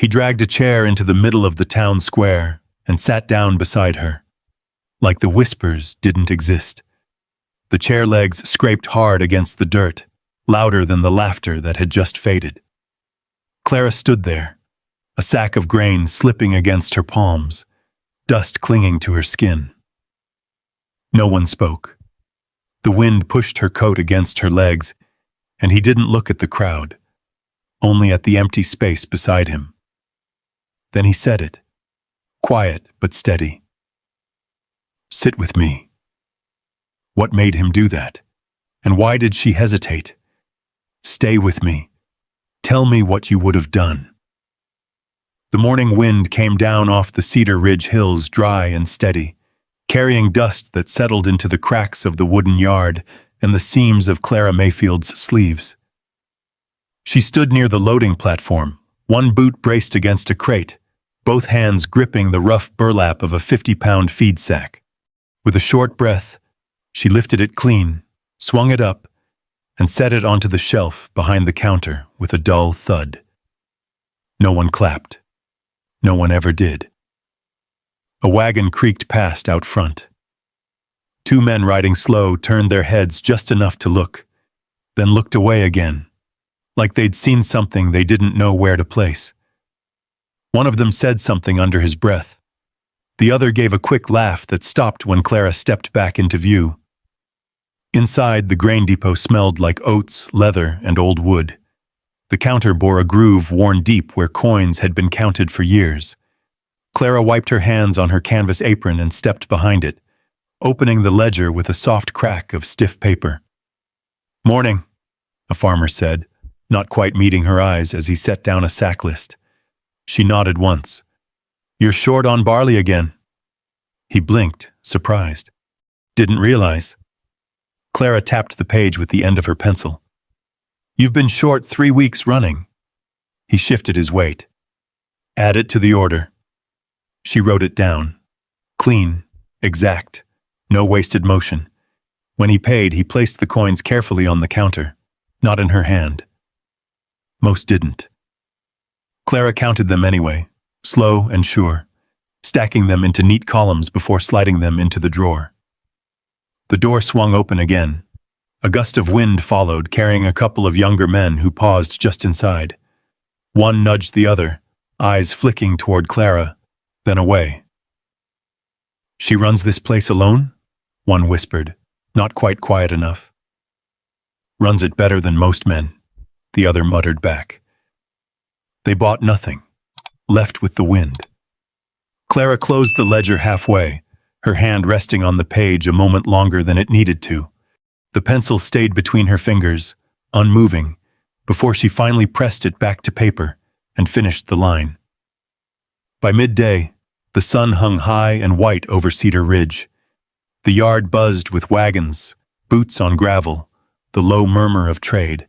He dragged a chair into the middle of the town square and sat down beside her, like the whispers didn't exist. The chair legs scraped hard against the dirt, louder than the laughter that had just faded. Clara stood there, a sack of grain slipping against her palms, dust clinging to her skin. No one spoke. The wind pushed her coat against her legs, and he didn't look at the crowd, only at the empty space beside him. Then he said it, quiet but steady. "Sit with me." What made him do that? And why did she hesitate? "Stay with me. Tell me what you would have done." The morning wind came down off the Cedar Ridge hills dry and steady, carrying dust that settled into the cracks of the wooden yard and the seams of Clara Mayfield's sleeves. She stood near the loading platform, one boot braced against a crate, both hands gripping the rough burlap of a 50-pound feed sack. With a short breath, she lifted it clean, swung it up, and set it onto the shelf behind the counter with a dull thud. No one clapped. No one ever did. A wagon creaked past out front. Two men riding slow turned their heads just enough to look, then looked away again, like they'd seen something they didn't know where to place. One of them said something under his breath. The other gave a quick laugh that stopped when Clara stepped back into view. Inside, the grain depot smelled like oats, leather, and old wood. The counter bore a groove worn deep where coins had been counted for years. Clara wiped her hands on her canvas apron and stepped behind it, opening the ledger with a soft crack of stiff paper. "Morning," a farmer said, not quite meeting her eyes as he set down a sack list. She nodded once. "You're short on barley again." He blinked, surprised. "Didn't realize." Clara tapped the page with the end of her pencil. "You've been short 3 weeks running." He shifted his weight. "Add it to the order." She wrote it down. Clean, exact, no wasted motion. When he paid, he placed the coins carefully on the counter, not in her hand. Most didn't. Clara counted them anyway, slow and sure, stacking them into neat columns before sliding them into the drawer. The door swung open again. A gust of wind followed, carrying a couple of younger men who paused just inside. One nudged the other, eyes flicking toward Clara, then away. "She runs this place alone?" one whispered, not quite quiet enough. "Runs it better than most men," the other muttered back. They bought nothing, left with the wind. Clara closed the ledger halfway, her hand resting on the page a moment longer than it needed to. The pencil stayed between her fingers, unmoving, before she finally pressed it back to paper and finished the line. By midday, the sun hung high and white over Cedar Ridge. The yard buzzed with wagons, boots on gravel, the low murmur of trade.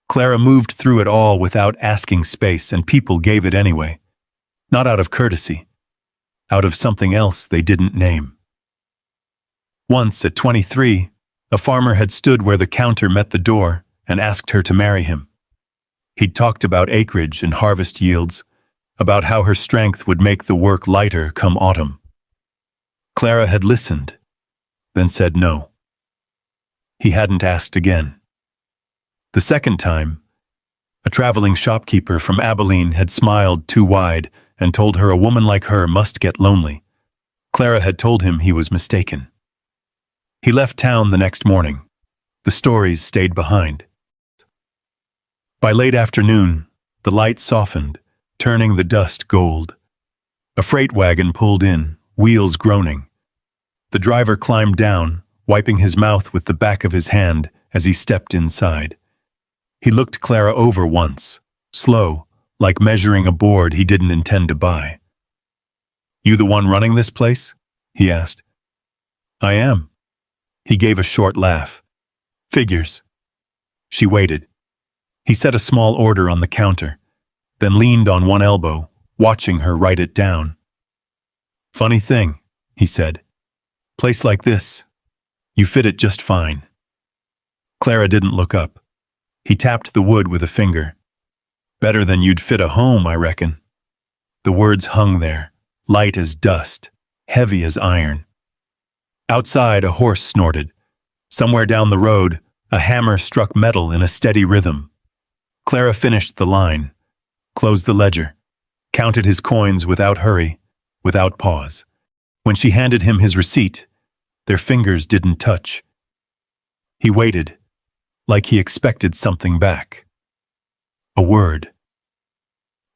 Clara moved through it all without asking space, and people gave it anyway. Not out of courtesy, out of something else they didn't name. Once, at 23, a farmer had stood where the counter met the door and asked her to marry him. He'd talked about acreage and harvest yields, about how her strength would make the work lighter come autumn. Clara had listened, then said no. He hadn't asked again. The second time, a traveling shopkeeper from Abilene had smiled too wide and told her a woman like her must get lonely. Clara had told him he was mistaken. He left town the next morning. The stories stayed behind. By late afternoon, the light softened, turning the dust gold. A freight wagon pulled in, wheels groaning. The driver climbed down, wiping his mouth with the back of his hand as he stepped inside. He looked Clara over once, slow, like measuring a board he didn't intend to buy. "You the one running this place?" he asked. "I am." He gave a short laugh. "Figures." She waited. He set a small order on the counter, then leaned on one elbow, watching her write it down. "Funny thing," he said. "Place like this, you fit it just fine." Clara didn't look up. He tapped the wood with a finger. Better than you'd fit a home, I reckon. The words hung there, light as dust, heavy as iron. Outside, a horse snorted. Somewhere down the road, a hammer struck metal in a steady rhythm. Clara finished the line, closed the ledger, counted his coins without hurry, without pause. When she handed him his receipt, their fingers didn't touch. He waited, like he expected something back. A word.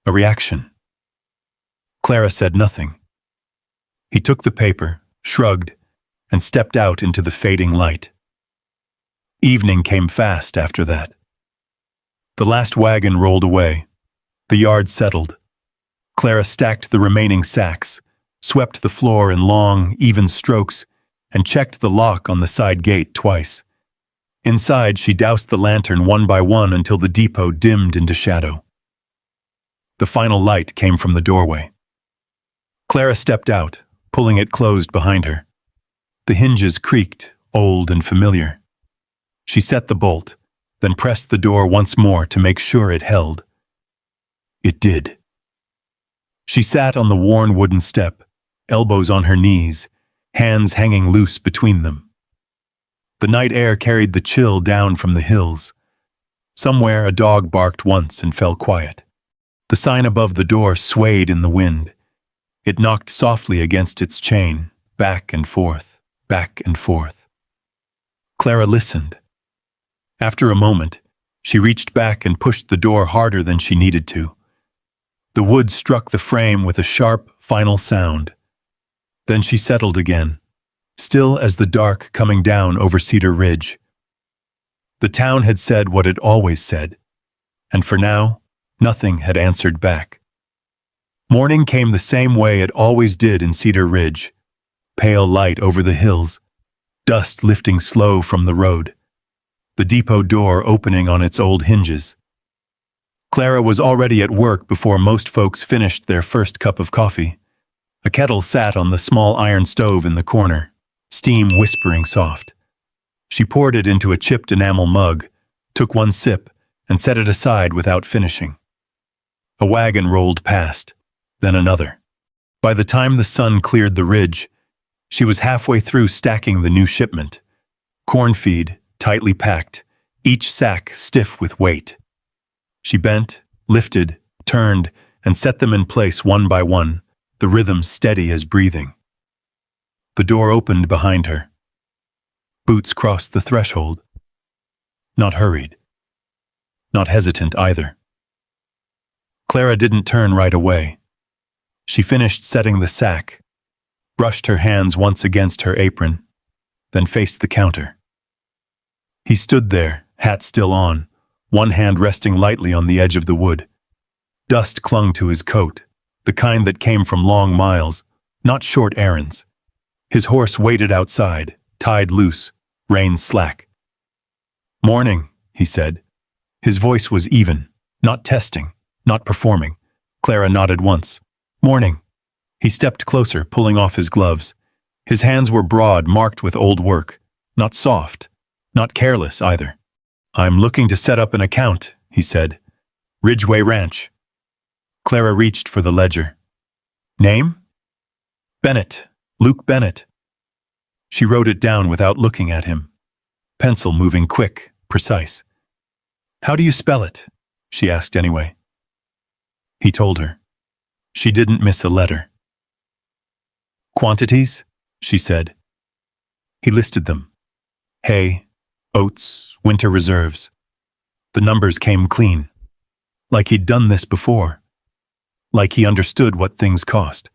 A reaction. Clara said nothing. He took the paper, shrugged, and stepped out into the fading light. Evening came fast after that. The last wagon rolled away. The yard settled. Clara stacked the remaining sacks, swept the floor in long, even strokes, and checked the lock on the side gate twice. Inside, she doused the lantern one by one until the depot dimmed into shadow. The final light came from the doorway. Clara stepped out, pulling it closed behind her. The hinges creaked, old and familiar. She set the bolt, then pressed the door once more to make sure it held. It did. She sat on the worn wooden step, elbows on her knees, hands hanging loose between them. The night air carried the chill down from the hills. Somewhere a dog barked once and fell quiet. The sign above the door swayed in the wind. It knocked softly against its chain, back and forth, back and forth. Clara listened. After a moment, she reached back and pushed the door harder than she needed to. The wood struck the frame with a sharp, final sound. Then she settled again, still as the dark coming down over Cedar Ridge. The town had said what it always said, and for now, nothing had answered back. Morning came the same way it always did in Cedar Ridge, pale light over the hills, dust lifting slow from the road, the depot door opening on its old hinges. Clara was already at work before most folks finished their first cup of coffee. A kettle sat on the small iron stove in the corner, steam whispering soft. She poured it into a chipped enamel mug, took one sip, and set it aside without finishing. A wagon rolled past, then another. By the time the sun cleared the ridge, she was halfway through stacking the new shipment. Corn feed, tightly packed, each sack stiff with weight. She bent, lifted, turned, and set them in place one by one, the rhythm steady as breathing. The door opened behind her. Boots crossed the threshold. Not hurried. Not hesitant either. Clara didn't turn right away. She finished setting the sack, brushed her hands once against her apron, then faced the counter. He stood there, hat still on, one hand resting lightly on the edge of the wood. Dust clung to his coat, the kind that came from long miles, not short errands. His horse waited outside, tied loose, reins slack. "Morning," he said. His voice was even, not testing, not performing. Clara nodded once. "Morning." He stepped closer, pulling off his gloves. His hands were broad, marked with old work, not soft, not careless either. "I'm looking to set up an account," he said. "Ridgeway Ranch." Clara reached for the ledger. "Name?" "Bennett, Luke Bennett." She wrote it down without looking at him, pencil moving quick, precise. "How do you spell it?" she asked anyway. He told her. She didn't miss a letter. "Quantities?" she said. He listed them. Hay, oats, winter reserves. The numbers came clean. Like he'd done this before. Like he understood what things cost.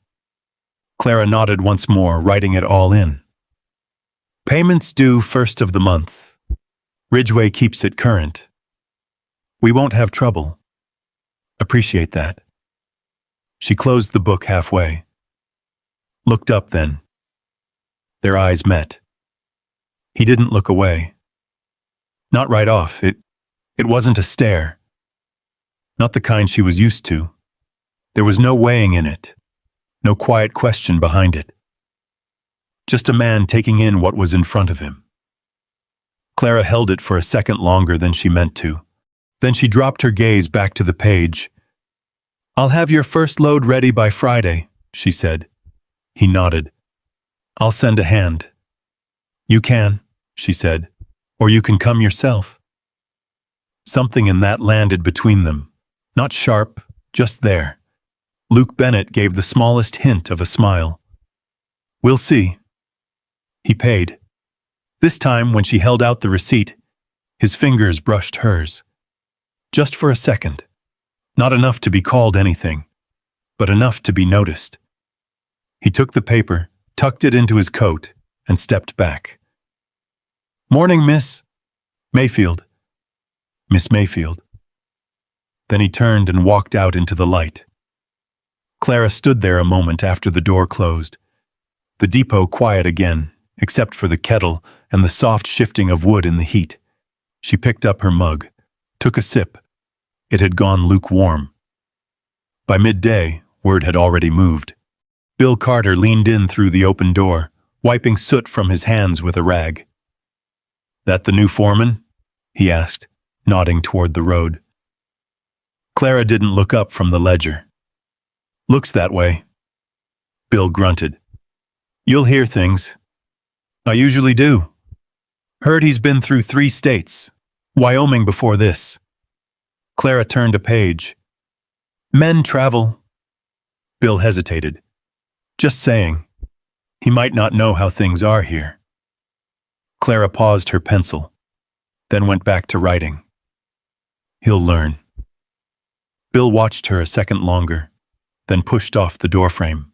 Clara nodded once more, writing it all in. "Payments due first of the month. Ridgeway keeps it current. We won't have trouble. Appreciate that." She closed the book halfway. Looked up then. Their eyes met. He didn't look away. Not right off. It wasn't a stare. Not the kind she was used to. There was no weighing in it. No quiet question behind it. Just a man taking in what was in front of him. Clara held it for a second longer than she meant to. Then she dropped her gaze back to the page. "I'll have your first load ready by Friday," she said. He nodded. "I'll send a hand." "You can," she said, "or you can come yourself." Something in that landed between them. Not sharp, just there. Luke Bennett gave the smallest hint of a smile. "We'll see." He paid. This time, when she held out the receipt, his fingers brushed hers. Just for a second. Not enough to be called anything, but enough to be noticed. He took the paper, tucked it into his coat, and stepped back. "Morning, Miss Mayfield." Miss Mayfield. Then he turned and walked out into the light. Clara stood there a moment after the door closed. The depot quiet again, except for the kettle and the soft shifting of wood in the heat. She picked up her mug, took a sip. It had gone lukewarm. By midday, word had already moved. Bill Carter leaned in through the open door, wiping soot from his hands with a rag. "That the new foreman?" he asked, nodding toward the road. Clara didn't look up from the ledger. "Looks that way." Bill grunted. "You'll hear things." "I usually do. Heard he's been through 3 states. Wyoming before this." Clara turned a page. "Men travel." Bill hesitated. "Just saying. He might not know how things are here." Clara paused her pencil, then went back to writing. "He'll learn." Bill watched her a second longer, then pushed off the doorframe.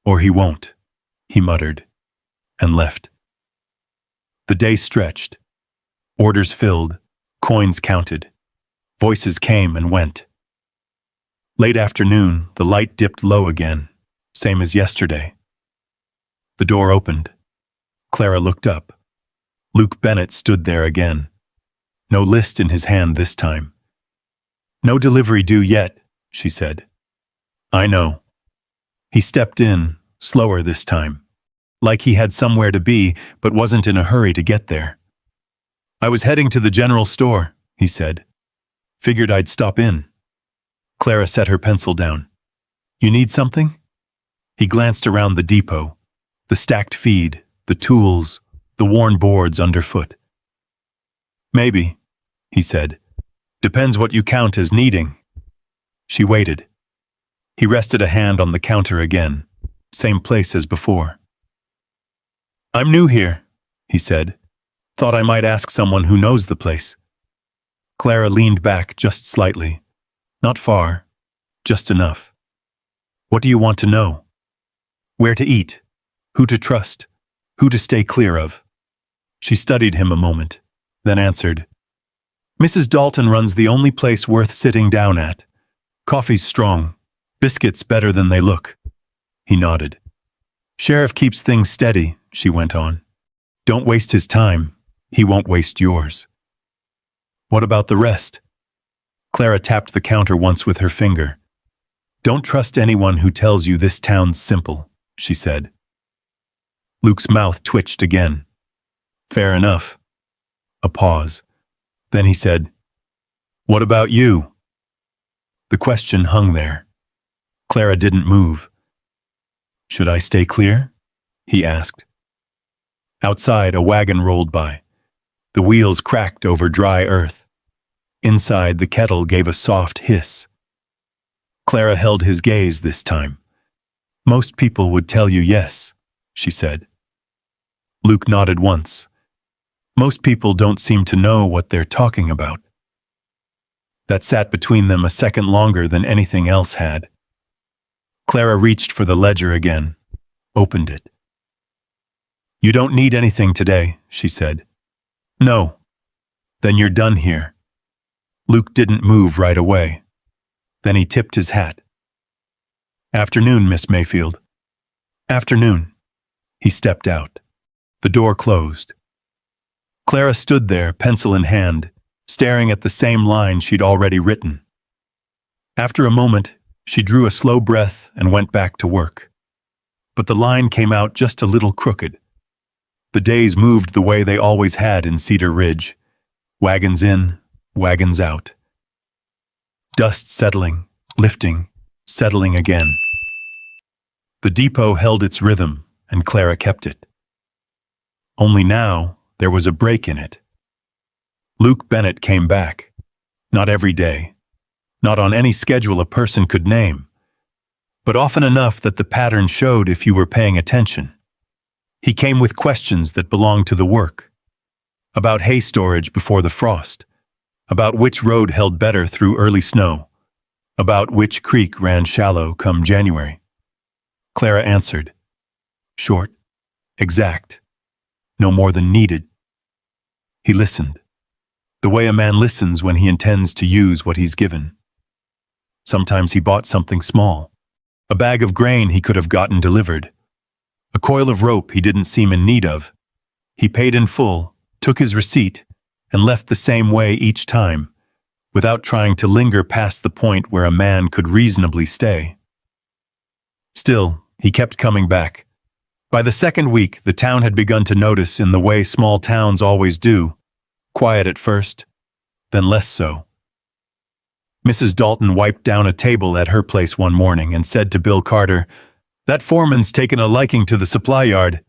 "Or he won't," he muttered, and left. The day stretched. Orders filled, coins counted. Voices came and went. Late afternoon, the light dipped low again, same as yesterday. The door opened. Clara looked up. Luke Bennett stood there again. No list in his hand this time. "No delivery due yet," she said. "I know." He stepped in, slower this time, like he had somewhere to be but wasn't in a hurry to get there. "I was heading to the general store," he said. "Figured I'd stop in." Clara set her pencil down. "You need something?" He glanced around the depot, the stacked feed, the tools, the worn boards underfoot. "Maybe," he said. "Depends what you count as needing." She waited. He rested a hand on the counter again, same place as before. "I'm new here," he said. "Thought I might ask someone who knows the place." Clara leaned back just slightly. Not far, just enough. "What do you want to know?" "Where to eat, who to trust, who to stay clear of." She studied him a moment, then answered, "Mrs. Dalton runs the only place worth sitting down at. Coffee's strong, biscuits better than they look." He nodded. "Sheriff keeps things steady," she went on. "Don't waste his time, he won't waste yours." "What about the rest?" Clara tapped the counter once with her finger. "Don't trust anyone who tells you this town's simple," she said. Luke's mouth twitched again. "Fair enough." A pause. Then he said, "What about you?" The question hung there. Clara didn't move. "Should I stay clear?" he asked. Outside, a wagon rolled by. The wheels cracked over dry earth. Inside, the kettle gave a soft hiss. Clara held his gaze this time. "Most people would tell you yes," she said. Luke nodded once. "Most people don't seem to know what they're talking about." That sat between them a second longer than anything else had. Clara reached for the ledger again, opened it. "You don't need anything today," she said. "No." "Then you're done here." Luke didn't move right away. Then he tipped his hat. "Afternoon, Miss Mayfield." "Afternoon." He stepped out. The door closed. Clara stood there, pencil in hand, staring at the same line she'd already written. After a moment, she drew a slow breath and went back to work. But the line came out just a little crooked. The days moved the way they always had in Cedar Ridge. Wagons in, wagons out. Dust settling, lifting, settling again. The depot held its rhythm, and Clara kept it. Only now, there was a break in it. Luke Bennett came back. Not every day. Not on any schedule a person could name. But often enough that the pattern showed if you were paying attention. He came with questions that belonged to the work. About hay storage before the frost. About which road held better through early snow. About which creek ran shallow come January. Clara answered. Short, exact, no more than needed. He listened. The way a man listens when he intends to use what he's given. Sometimes he bought something small. A bag of grain he could have gotten delivered. A coil of rope he didn't seem in need of. He paid in full, took his receipt, and left the same way each time, without trying to linger past the point where a man could reasonably stay. Still, he kept coming back. By the second week, the town had begun to notice in the way small towns always do, quiet at first, then less so. Mrs. Dalton wiped down a table at her place one morning and said to Bill Carter, "That foreman's taken a liking to the supply yard."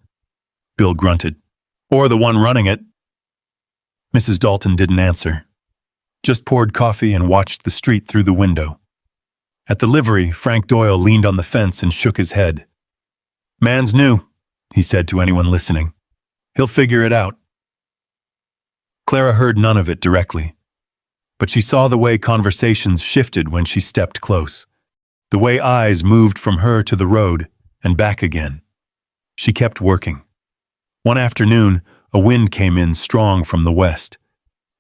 Bill grunted. "Or the one running it." Mrs. Dalton didn't answer, just poured coffee and watched the street through the window. At the livery, Frank Doyle leaned on the fence and shook his head. "Man's new," he said to anyone listening. "He'll figure it out." Clara heard none of it directly, but she saw the way conversations shifted when she stepped close, the way eyes moved from her to the road and back again. She kept working. One afternoon, a wind came in strong from the west.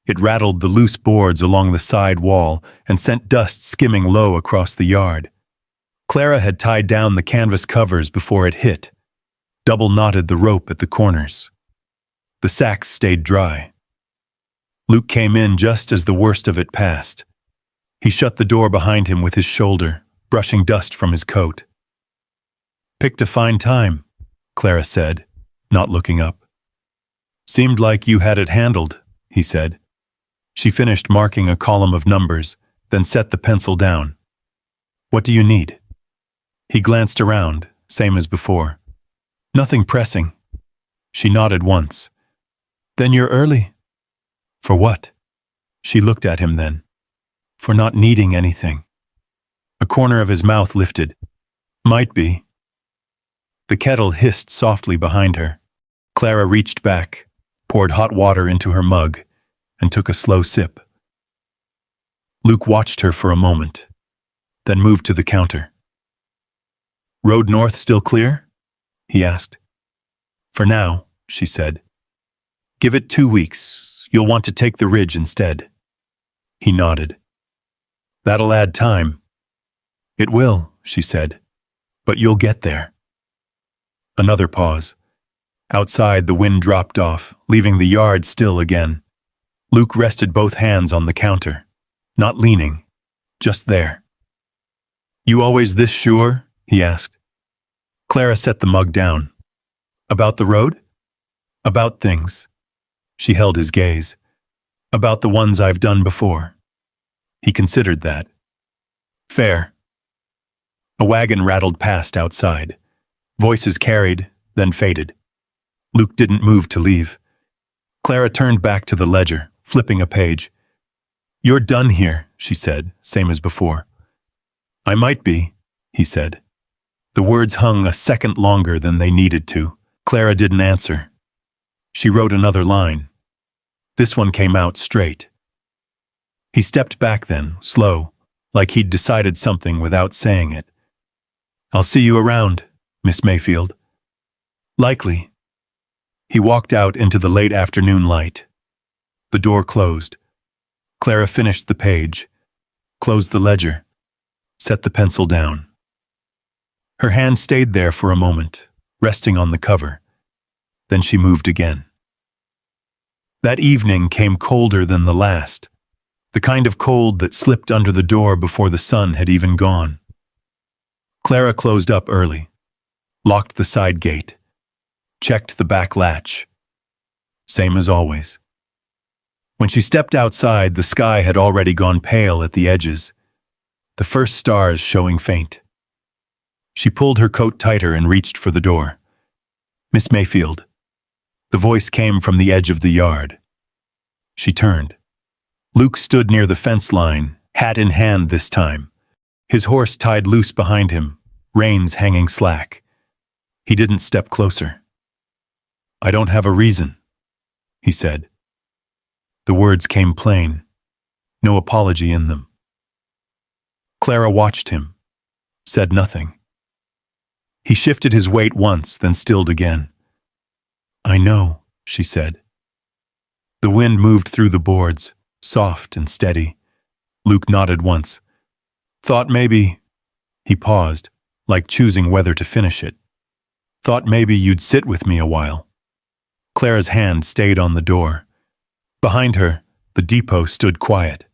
It rattled the loose boards along the side wall and sent dust skimming low across the yard. Clara had tied down the canvas covers before it hit, double-knotted the rope at the corners. The sacks stayed dry. Luke came in just as the worst of it passed. He shut the door behind him with his shoulder, brushing dust from his coat. "Picked a fine time," Clara said, not looking up. "Seemed like you had it handled," he said. She finished marking a column of numbers, then set the pencil down. "What do you need?" He glanced around, same as before. "Nothing pressing." She nodded once. "Then you're early." "For what?" She looked at him then. "For not needing anything." A corner of his mouth lifted. "Might be." The kettle hissed softly behind her. Clara reached back, poured hot water into her mug, and took a slow sip. Luke watched her for a moment, then moved to the counter. "Road north still clear?" he asked. "For now," she said. "Give it 2 weeks. You'll want to take the ridge instead." He nodded. "That'll add time." "It will," she said, "but you'll get there." Another pause. Outside, the wind dropped off, leaving the yard still again. Luke rested both hands on the counter, not leaning, just there. "You always this sure?" he asked. Clara set the mug down. "About the road?" "About things." She held his gaze. "About the ones I've done before." He considered that. "Fair." A wagon rattled past outside. Voices carried, then faded. Luke didn't move to leave. Clara turned back to the ledger, flipping a page. "You're done here," she said, same as before. "I might be," he said. The words hung a second longer than they needed to. Clara didn't answer. She wrote another line. This one came out straight. He stepped back then, slow, like he'd decided something without saying it. "I'll see you around, Miss Mayfield." "Likely." He walked out into the late afternoon light. The door closed. Clara finished the page, closed the ledger, set the pencil down. Her hand stayed there for a moment, resting on the cover. Then she moved again. That evening came colder than the last, the kind of cold that slipped under the door before the sun had even gone. Clara closed up early, locked the side gate, checked the back latch. Same as always. When she stepped outside, the sky had already gone pale at the edges, the first stars showing faint. She pulled her coat tighter and reached for the door. "Miss Mayfield." The voice came from the edge of the yard. She turned. Luke stood near the fence line, hat in hand this time, his horse tied loose behind him, reins hanging slack. He didn't step closer. "I don't have a reason," he said. The words came plain, no apology in them. Clara watched him, said nothing. He shifted his weight once, then stilled again. "I know," she said. The wind moved through the boards, soft and steady. Luke nodded once. "Thought maybe—" He paused, like choosing whether to finish it. "Thought maybe you'd sit with me a while." Clara's hand stayed on the door. Behind her, the depot stood quiet.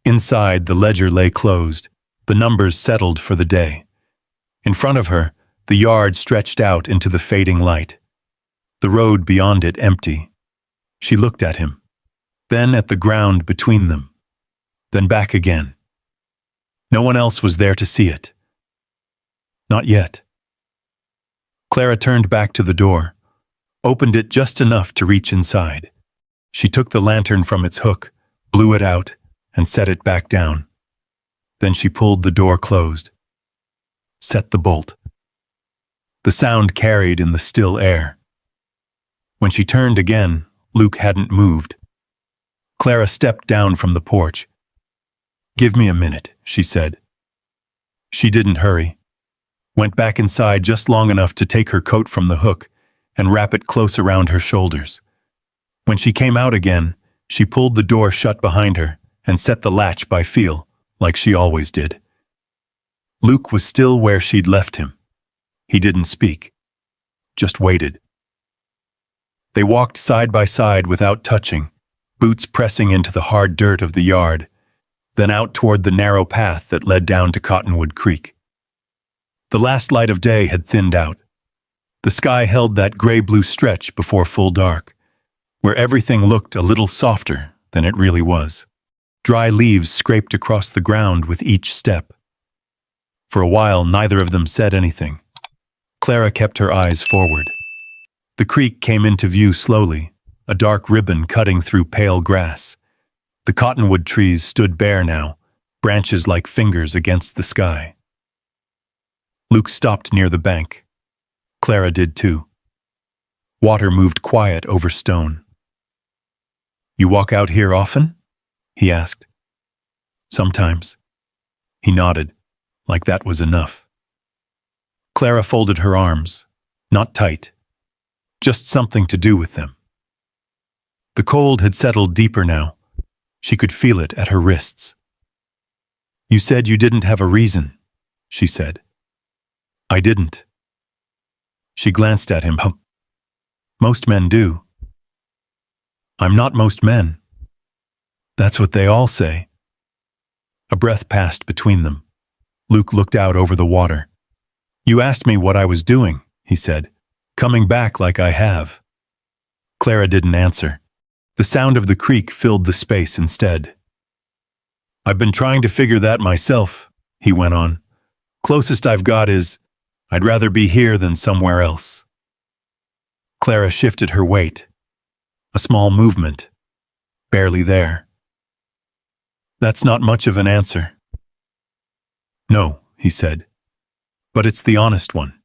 Inside, the ledger lay closed, the numbers settled for the day. In front of her, the yard stretched out into the fading light. The road beyond it empty. She looked at him, then at the ground between them, then back again. No one else was there to see it. Not yet. Clara turned back to the door, opened it just enough to reach inside. She took the lantern from its hook, blew it out, and set it back down. Then she pulled the door closed. Set the bolt. The sound carried in the still air. When she turned again, Luke hadn't moved. Clara stepped down from the porch. "Give me a minute," she said. She didn't hurry. Went back inside just long enough to take her coat from the hook and wrap it close around her shoulders. When she came out again, she pulled the door shut behind her and set the latch by feel, like she always did. Luke was still where she'd left him. He didn't speak, just waited. They walked side by side without touching, boots pressing into the hard dirt of the yard, then out toward the narrow path that led down to Cottonwood Creek. The last light of day had thinned out. The sky held that gray-blue stretch before full dark, where everything looked a little softer than it really was. Dry leaves scraped across the ground with each step. For a while, neither of them said anything. Clara kept her eyes forward. The creek came into view slowly, a dark ribbon cutting through pale grass. The cottonwood trees stood bare now, branches like fingers against the sky. Luke stopped near the bank. Clara did too. Water moved quiet over stone. "You walk out here often?" he asked. "Sometimes." He nodded, like that was enough. Clara folded her arms, not tight, just something to do with them. The cold had settled deeper now. She could feel it at her wrists. "You said you didn't have a reason," she said. "I didn't." She glanced at him. "Most men do." "I'm not most men." "That's what they all say." A breath passed between them. Luke looked out over the water. "You asked me what I was doing," he said. "Coming back like I have." Clara didn't answer. The sound of the creek filled the space instead. "I've been trying to figure that myself," he went on. "Closest I've got is, I'd rather be here than somewhere else." Clara shifted her weight. A small movement. Barely there. "That's not much of an answer." "No," he said. "But it's the honest one."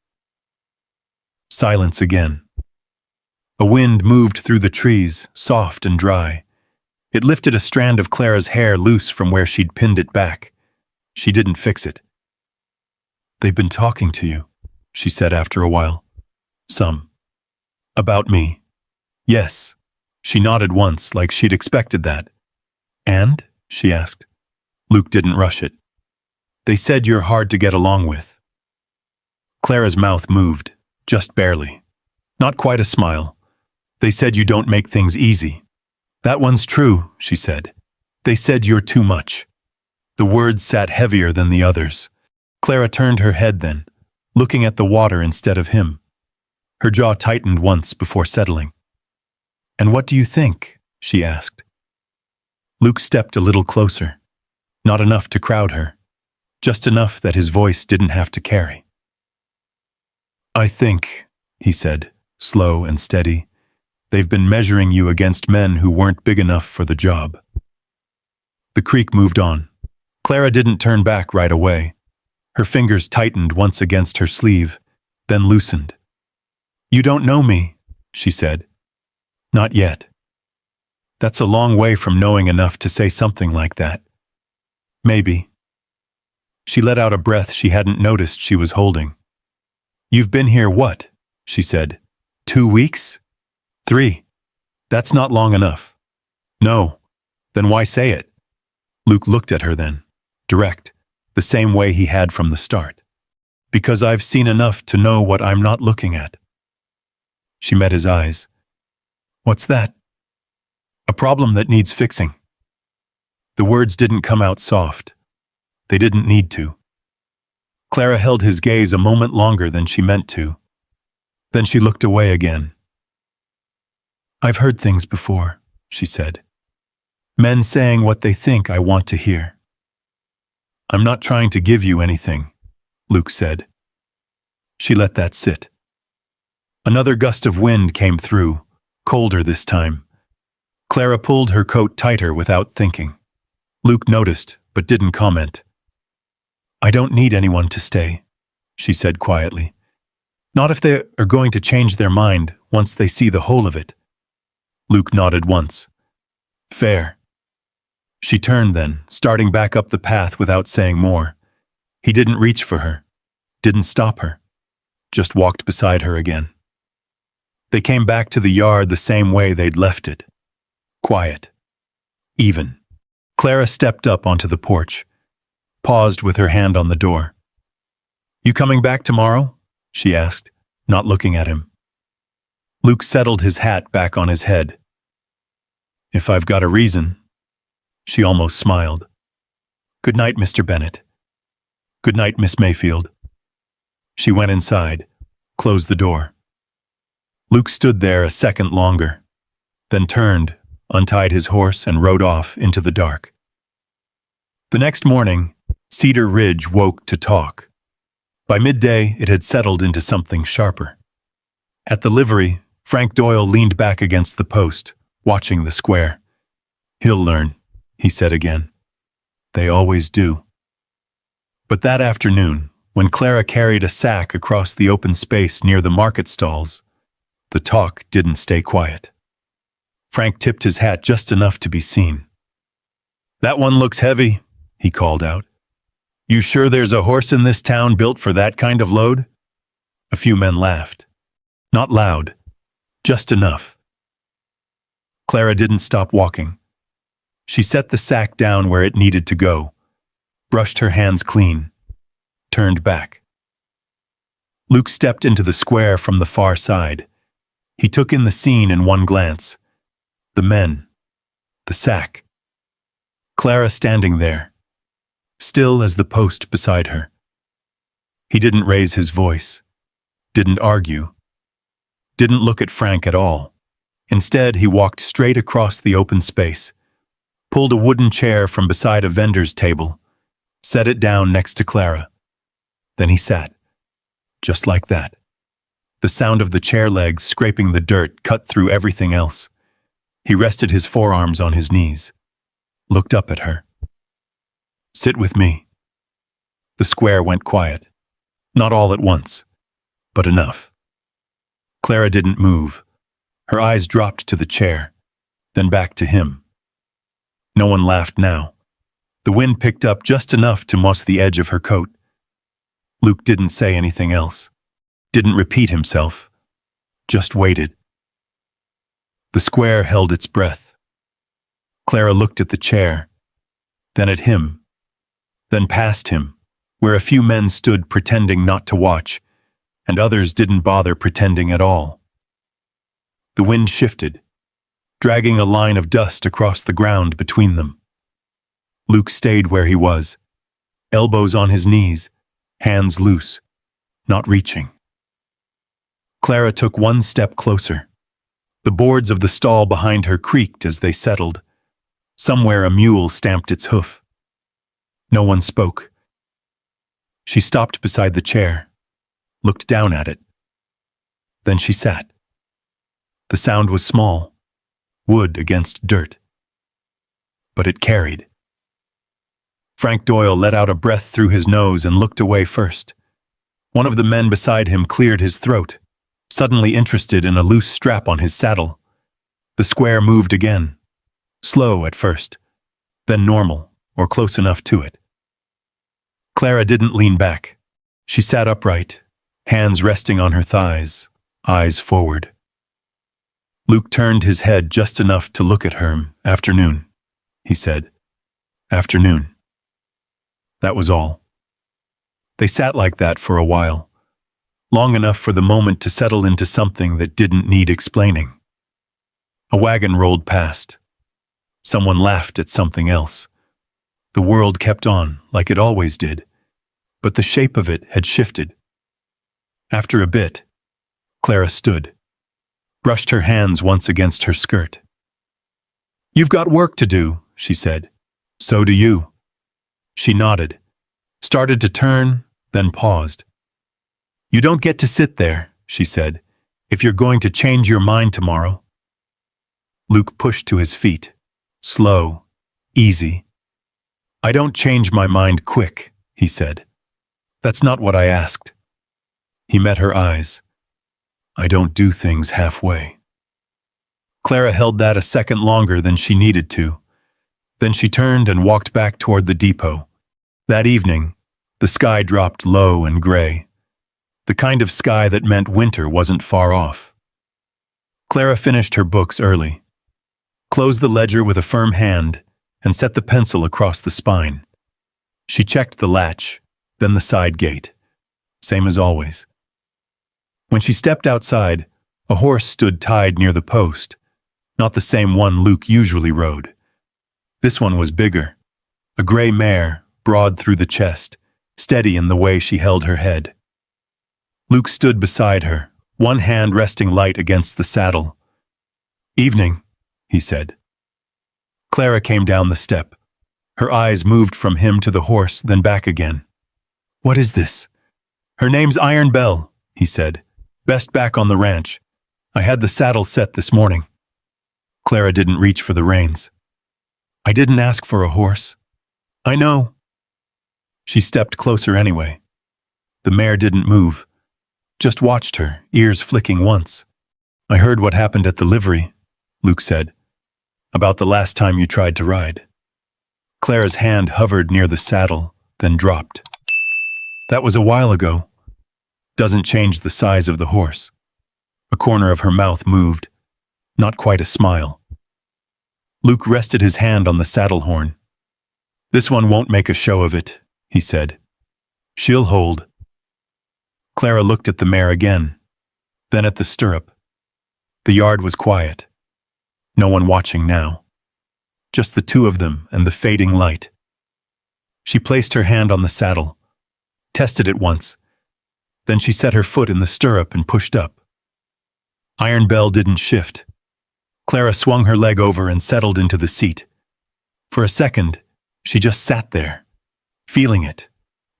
Silence again. A wind moved through the trees, soft and dry. It lifted a strand of Clara's hair loose from where she'd pinned it back. She didn't fix it. "They've been talking to you," she said after a while. "Some. About me." "Yes." She nodded once, like she'd expected that. "And?" she asked. Luke didn't rush it. "They said you're hard to get along with." Clara's mouth moved, just barely. Not quite a smile. "They said you don't make things easy." "That one's true," she said. "They said you're too much." The words sat heavier than the others. Clara turned her head then, looking at the water instead of him. Her jaw tightened once before settling. "And what do you think?" she asked. Luke stepped a little closer. Not enough to crowd her. Just enough that his voice didn't have to carry. "I think," he said, slow and steady, "they've been measuring you against men who weren't big enough for the job." The creak moved on. Clara didn't turn back right away. Her fingers tightened once against her sleeve, then loosened. "You don't know me," she said. "Not yet." That's a long way from knowing enough to say something like that. Maybe. She let out a breath she hadn't noticed she was holding. "You've been here what?" she said. 2 weeks? 3. That's not long enough." "No. Then why say it?" Luke looked at her then, direct, the same way he had from the start. "Because I've seen enough to know what I'm not looking at." She met his eyes. "What's that?" "A problem that needs fixing." The words didn't come out soft. They didn't need to. Clara held his gaze a moment longer than she meant to. Then she looked away again. "I've heard things before," she said. "Men saying what they think I want to hear." "I'm not trying to give you anything," Luke said. She let that sit. Another gust of wind came through, colder this time. Clara pulled her coat tighter without thinking. Luke noticed, but didn't comment. "I don't need anyone to stay," she said quietly. "Not if they are going to change their mind once they see the whole of it." Luke nodded once. "Fair." She turned then, starting back up the path without saying more. He didn't reach for her, didn't stop her, just walked beside her again. They came back to the yard the same way they'd left it. Quiet. Even. Clara stepped up onto the porch, paused with her hand on the door. "You coming back tomorrow?" she asked, not looking at him. Luke settled his hat back on his head. "If I've got a reason." She almost smiled. "Good night, Mr. Bennett." "Good night, Miss Mayfield." She went inside, closed the door. Luke stood there a second longer, then turned, untied his horse, and rode off into the dark. The next morning, Cedar Ridge woke to talk. By midday, it had settled into something sharper. At the livery, Frank Doyle leaned back against the post, watching the square. "He'll learn," he said again. "They always do." But that afternoon, when Clara carried a sack across the open space near the market stalls, the talk didn't stay quiet. Frank tipped his hat just enough to be seen. "That one looks heavy," he called out. "You sure there's a horse in this town built for that kind of load?" A few men laughed. Not loud, just enough. Clara didn't stop walking. She set the sack down where it needed to go, brushed her hands clean, turned back. Luke stepped into the square from the far side. He took in the scene in one glance. The men, the sack. Clara standing there, still as the post beside her. He didn't raise his voice, didn't argue, didn't look at Frank at all. Instead, he walked straight across the open space, pulled a wooden chair from beside a vendor's table, set it down next to Clara. Then he sat, just like that. The sound of the chair legs scraping the dirt cut through everything else. He rested his forearms on his knees, looked up at her. "Sit with me." The square went quiet. Not all at once, but enough. Clara didn't move. Her eyes dropped to the chair, then back to him. No one laughed now. The wind picked up just enough to moss the edge of her coat. Luke didn't say anything else, didn't repeat himself, just waited. The square held its breath. Clara looked at the chair, then at him, then past him, where a few men stood pretending not to watch, and others didn't bother pretending at all. The wind shifted, dragging a line of dust across the ground between them. Luke stayed where he was, elbows on his knees, hands loose, not reaching. Clara took one step closer. The boards of the stall behind her creaked as they settled. Somewhere a mule stamped its hoof. No one spoke. She stopped beside the chair, looked down at it. Then she sat. The sound was small, wood against dirt. But it carried. Frank Doyle let out a breath through his nose and looked away first. One of the men beside him cleared his throat, suddenly interested in a loose strap on his saddle. The square moved again, slow at first, then normal, or close enough to it. Clara didn't lean back. She sat upright, hands resting on her thighs, eyes forward. Luke turned his head just enough to look at her. "Afternoon," he said. "Afternoon." That was all. They sat like that for a while, long enough for the moment to settle into something that didn't need explaining. A wagon rolled past. Someone laughed at something else. The world kept on, like it always did, but the shape of it had shifted. After a bit, Clara stood, brushed her hands once against her skirt. "You've got work to do," she said. "So do you." She nodded, started to turn, then paused. "You don't get to sit there," she said, "if you're going to change your mind tomorrow." Luke pushed to his feet, slow, easy. "I don't change my mind quick," he said. "That's not what I asked." He met her eyes. "I don't do things halfway." Clara held that a second longer than she needed to. Then she turned and walked back toward the depot. That evening, the sky dropped low and gray, the kind of sky that meant winter wasn't far off. Clara finished her books early, closed the ledger with a firm hand, and set the pencil across the spine. She checked the latch, then the side gate. Same as always. When she stepped outside, a horse stood tied near the post, not the same one Luke usually rode. This one was bigger, a gray mare, broad through the chest, steady in the way she held her head. Luke stood beside her, one hand resting light against the saddle. "Evening," he said. Clara came down the step. Her eyes moved from him to the horse, then back again. "What is this?" "Her name's Iron Bell," he said. "Best back on the ranch. I had the saddle set this morning." Clara didn't reach for the reins. "I didn't ask for a horse." "I know." She stepped closer anyway. The mare didn't move, just watched her, ears flicking once. "I heard what happened at the livery," Luke said. "About the last time you tried to ride." Clara's hand hovered near the saddle, then dropped. "That was a while ago." Doesn't change the size of the horse. A corner of her mouth moved, not quite a smile. Luke rested his hand on the saddle horn. "This one won't make a show of it," he said. "She'll hold." Clara looked at the mare again, then at the stirrup. The yard was quiet. No one watching now. Just the two of them and the fading light. She placed her hand on the saddle, tested it once. Then she set her foot in the stirrup and pushed up. Iron Bell didn't shift. Clara swung her leg over and settled into the seat. For a second, she just sat there, feeling it.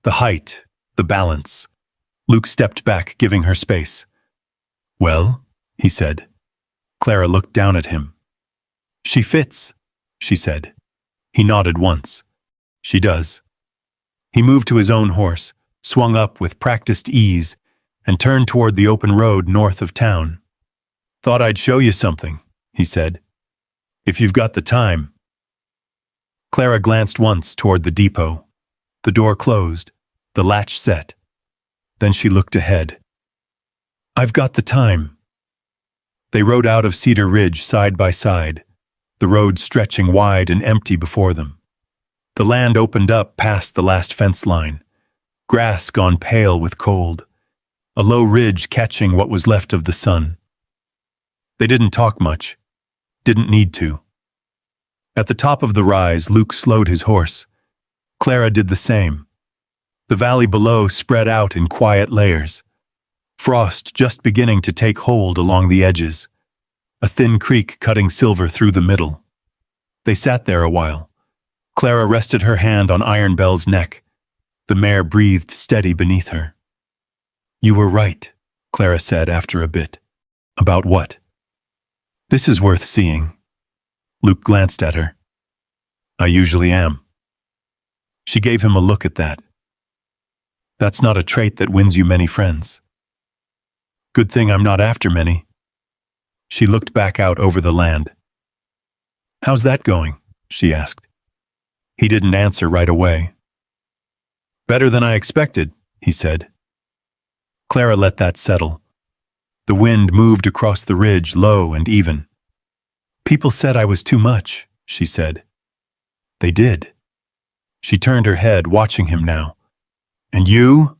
The height, the balance. Luke stepped back, giving her space. "Well," he said. Clara looked down at him. "She fits," she said. He nodded once. "She does." He moved to his own horse, swung up with practiced ease, and turned toward the open road north of town. "Thought I'd show you something," he said. "If you've got the time." Clara glanced once toward the depot. The door closed, the latch set. Then she looked ahead. "I've got the time." They rode out of Cedar Ridge side by side, the road stretching wide and empty before them. The land opened up past the last fence line, grass gone pale with cold, a low ridge catching what was left of the sun. They didn't talk much, didn't need to. At the top of the rise, Luke slowed his horse. Clara did the same. The valley below spread out in quiet layers, frost just beginning to take hold along the edges, a thin creek cutting silver through the middle. They sat there a while. Clara rested her hand on Iron Bell's neck. The mare breathed steady beneath her. "You were right," Clara said after a bit. "About what?" "This is worth seeing." Luke glanced at her. "I usually am." She gave him a look at that. "That's not a trait that wins you many friends." "Good thing I'm not after many." She looked back out over the land. "How's that going?" she asked. He didn't answer right away. "Better than I expected," he said. Clara let that settle. The wind moved across the ridge, low and even. "People said I was too much," she said. "They did." She turned her head, watching him now. "And you?"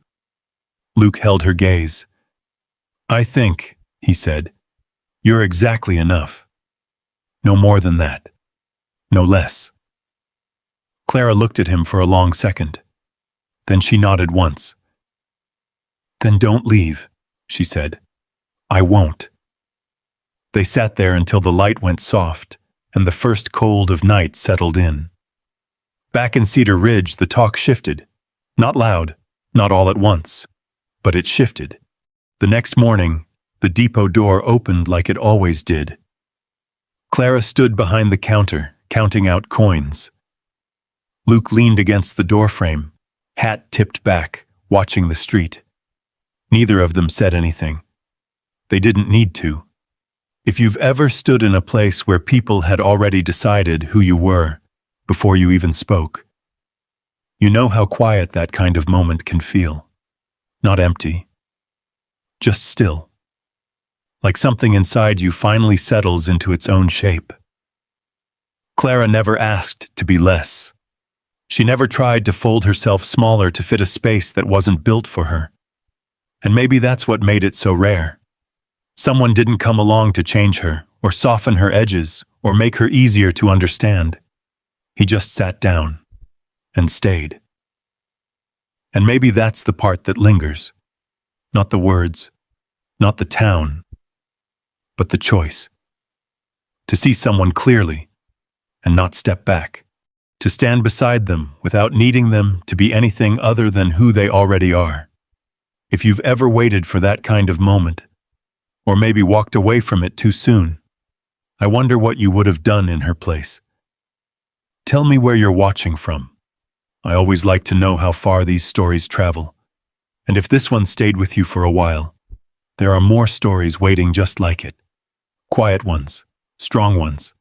Luke held her gaze. "I think," he said, "you're exactly enough. No more than that. No less." Clara looked at him for a long second. Then she nodded once. "Then don't leave," she said. "I won't." They sat there until the light went soft and the first cold of night settled in. Back in Cedar Ridge, the talk shifted. Not loud, not all at once, but it shifted. The next morning, the depot door opened like it always did. Clara stood behind the counter, counting out coins. Luke leaned against the doorframe, hat tipped back, watching the street. Neither of them said anything. They didn't need to. If you've ever stood in a place where people had already decided who you were before you even spoke, you know how quiet that kind of moment can feel. Not empty. Just still. Like something inside you finally settles into its own shape. Clara never asked to be less. She never tried to fold herself smaller to fit a space that wasn't built for her. And maybe that's what made it so rare. Someone didn't come along to change her, or soften her edges, or make her easier to understand. He just sat down and stayed. And maybe that's the part that lingers. Not the words, not the town, but the choice. To see someone clearly and not step back. To stand beside them without needing them to be anything other than who they already are. If you've ever waited for that kind of moment, or maybe walked away from it too soon, I wonder what you would have done in her place. Tell me where you're watching from. I always like to know how far these stories travel. And if this one stayed with you for a while, there are more stories waiting just like it. Quiet ones, strong ones,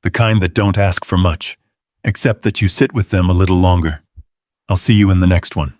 the kind that don't ask for much, except that you sit with them a little longer. I'll see you in the next one.